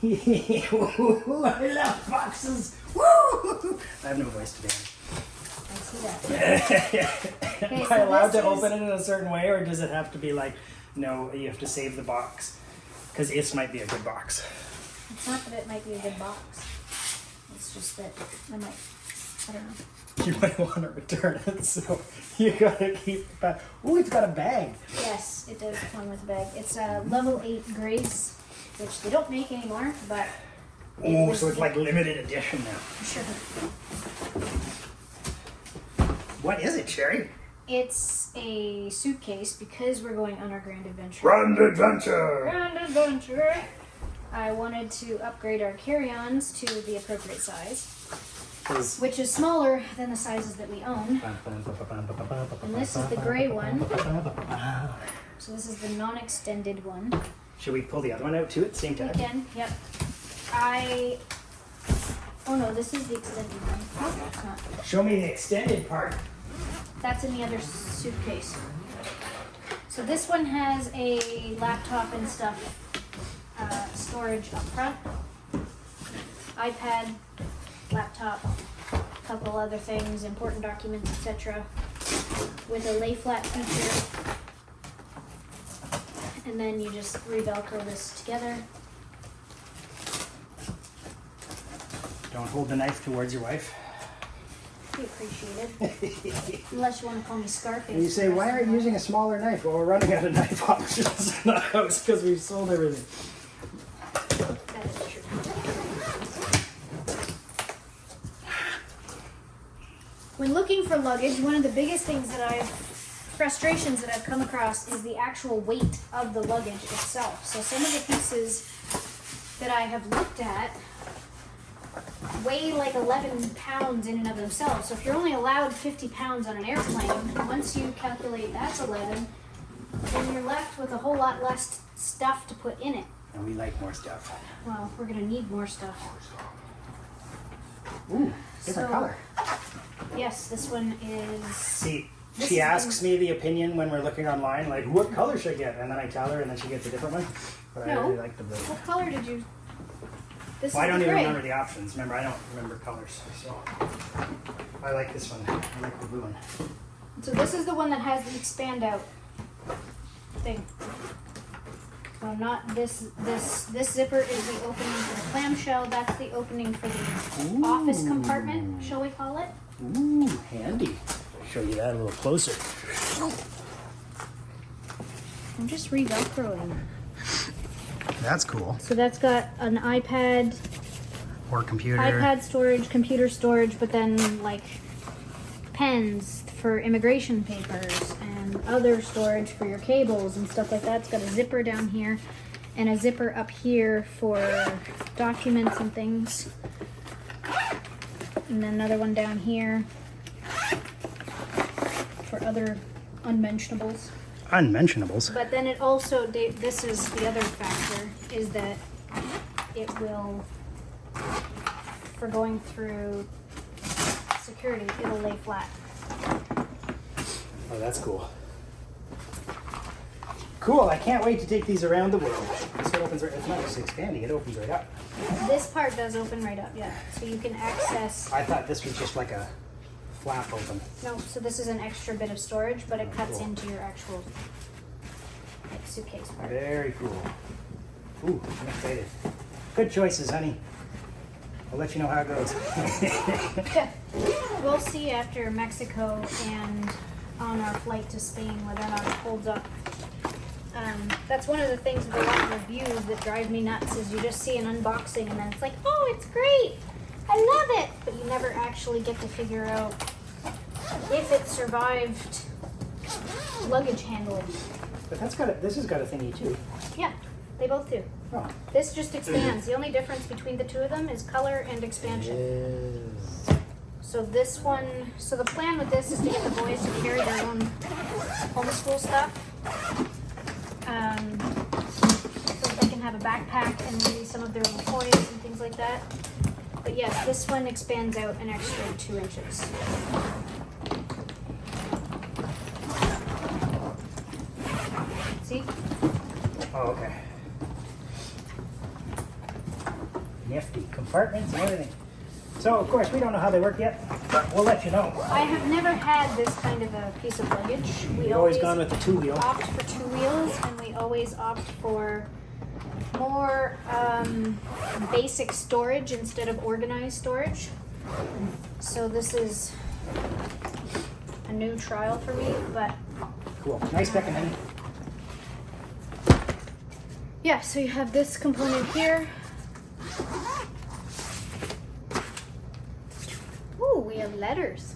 I love boxes. Woo! I have no voice today. I see that. Okay, Am I allowed to open it in a certain way, or does it have to be like, no, you have to save the box? Because this might be a good box. It's not that it might be a good box. It's just that I don't know. You might want to return it, so you gotta keep it back. Ooh, it's got a bag. Yes, it does come with a bag. It's a level 8 Grace, which they don't make anymore, but... Oh, so it's like limited edition now. Sure. What is it, Sherry? It's a suitcase because we're going on our grand adventure. Grand adventure! Grand adventure! I wanted to upgrade our carry-ons to the appropriate size, which is smaller than the sizes that we own. And this is the gray one. So this is the non-extended one. Should we pull the other one out too at the same time? We can, yep. Oh no, this is the extended one. No, it's not. Show me the extended part. That's in the other suitcase. So this one has a laptop and stuff storage up front. iPad, laptop, a couple other things, important documents, etc. With a lay flat feature. And then you just re-velcro this together. Don't hold the knife towards your wife. Be appreciated. Unless you want to call me Scarface. And you say, why aren't you using a smaller knife? Well, we're running out of knife options in the house because we've sold everything. That is true. When looking for luggage, one of the biggest frustrations that I've come across is the actual weight of the luggage itself. So some of the pieces that I have looked at weigh like 11 pounds in and of themselves. So if you're only allowed 50 pounds on an airplane, once you calculate that's 11, then you're left with a whole lot less stuff to put in it. And we like more stuff. Well, we're going to need more stuff. Ooh, different color. Yes, this one is... See, she asks me the opinion when we're looking online, like, what color should I get? And then I tell her, and then she gets a different one. But I really like the blue. What color did you... This Well, I is don't the even gray. remember the options. Remember, I don't remember colors. So I like this one. I like the blue one. So this is the one that has the expand out thing. So not this zipper is the opening for the clamshell. That's the opening for the office compartment, shall we call it? Ooh, handy. Show you that a little closer. I'm just re-velcroing. That's cool. So that's got an iPad storage, computer storage, but then like pens for immigration papers and other storage for your cables and stuff like that. It's got a zipper down here and a zipper up here for documents and things. And then another one down here for other unmentionables. Unmentionables. But then it also, this is the other factor, is that it will, for going through security, it'll lay flat. Oh, that's cool. Cool, I can't wait to take these around the world. This one opens right, it's not just expanding, it opens right up. This part does open right up, yeah. So you can access, I thought this was just like a flap open. no, so this is an extra bit of storage, but it cuts into your actual like, suitcase part. Very cool. Ooh, I'm excited. Good choices, honey. I'll let you know how it goes. We'll see after Mexico and on our flight to Spain whether or not it holds up. That's one of the things with a lot of reviews that drive me nuts is you just see an unboxing and then it's like, oh, it's great, I love it, but you never actually get to figure out if it survived luggage handling. But this has got a thingy too. Yeah, they both do. Oh. This just expands. The only difference between the two of them is color and expansion. So this one, so the plan with this is to get the boys to carry their own homeschool stuff. So they can have a backpack and maybe some of their own toys and things like that. But yes, this one expands out an extra 2 inches. See? Oh, okay. Nifty. Compartments and everything. So, of course, we don't know how they work yet, but we'll let you know. I have never had this kind of a piece of luggage. We've always gone with the 2-wheel. Opt for 2 wheels, and we always opt for more basic storage instead of organized storage. So this is a new trial for me, but Cool. Nice picking, honey. yeah, so you have this component here. Ooh, we have letters.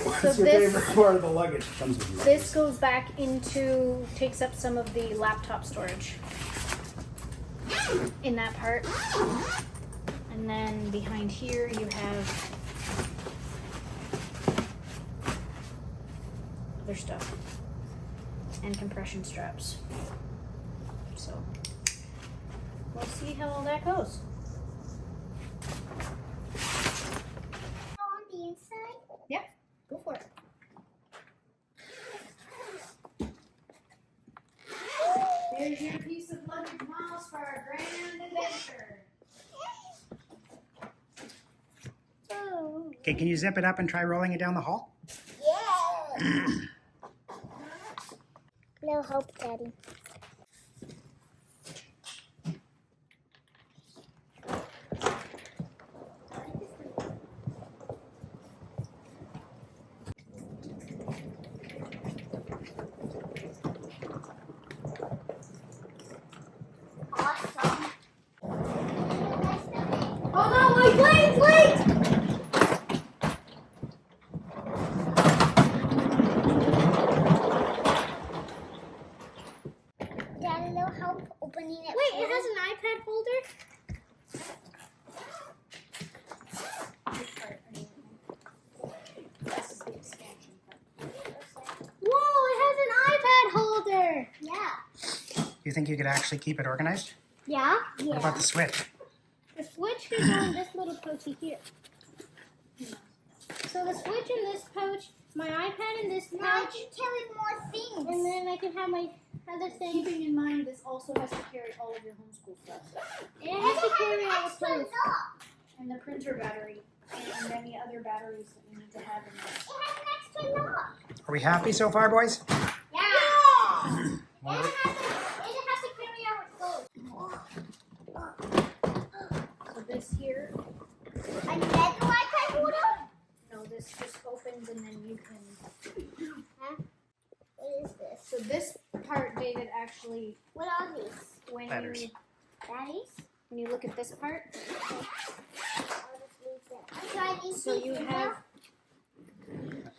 What's your favorite part of the luggage? Comes with This goes back into, takes up some of the laptop storage in that part. And then behind here you have other stuff and compression straps. So we'll see how all that goes. On the inside? Yeah, go for it. There's your piece of luggage, Myles, for our grand adventure. Oh. Okay, can you zip it up and try rolling it down the hall? Yeah. No hope, Daddy. Awesome. Oh no, my plane's late! Daddy, no help opening it. Wait, it has an iPad holder? Whoa, it has an iPad holder! Yeah. Do you think you could actually keep it organized? Yeah? What about the switch? The switch is on this little pouchy here. So the switch in this pouch, my iPad in this Now I pouch, can carry more things. and then I can have my other thing. Keeping in mind, this also has to carry all of your homeschool stuff. And it has to carry all the extra clothes lock. and the printer battery and any other batteries that you need to have in there. It has an extra lock. Are we happy so far, boys? Yeah. And it has to carry our clothes. So this here, And then the iPad holder? no, this just opens and then you can. Huh? What is this? So this part, David, actually, What are these? when Letters. you Daddies? when you look at this part, I'll just leave them. Try these so you pieces have, now?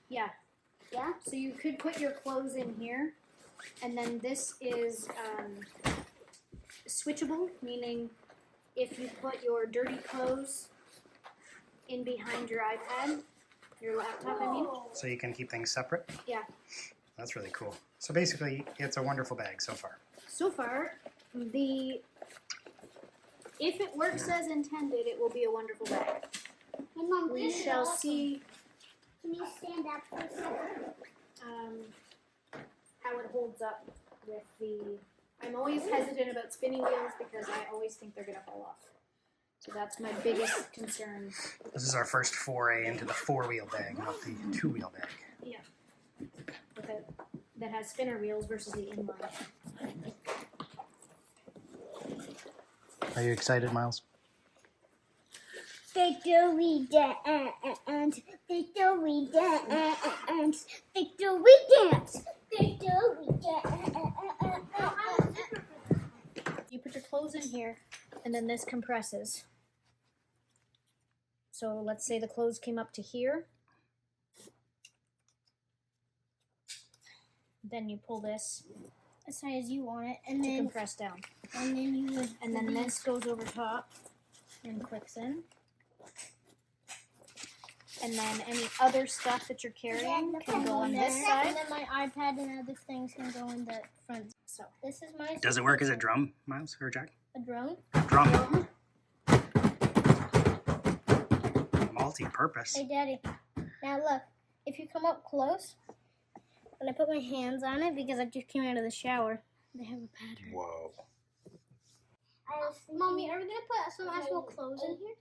yeah. Yeah? So you could put your clothes in here, and then this is switchable, meaning if you put your dirty clothes in behind your iPad, your laptop, I mean. So you can keep things separate? Yeah. That's really cool. So basically, it's a wonderful bag so far. So far, if it works as intended, it will be a wonderful bag. Hey, Mom, We this is shall awesome. see Can you stand up for a second? how it holds up with the. I'm always hesitant about spinning wheels because I always think they're gonna fall off. So that's my biggest concern. This is our first foray into the 4-wheel bag, not the 2-wheel bag. Yeah. With it that has spinner wheels versus the inline. Are you excited, Myles? Victory dance, victory dance, victory dance, victory dance. You put your clothes in here, and then this compresses. So let's say the clothes came up to here. Then you pull this As high as you want it, and to then compress down. you would, And then this goes over top and clicks in. And then any other stuff that you're carrying can go on this and side. then my iPad and other things can go in the front. So This is my Does it work as a drum, Myles or Jack? a drone. Drum. Multi-purpose. Hey, Daddy. Now look, if you come up close, when I put my hands on it because I just came out of the shower, they have a pattern. Whoa. Mommy, are we gonna put some actual clothes in here?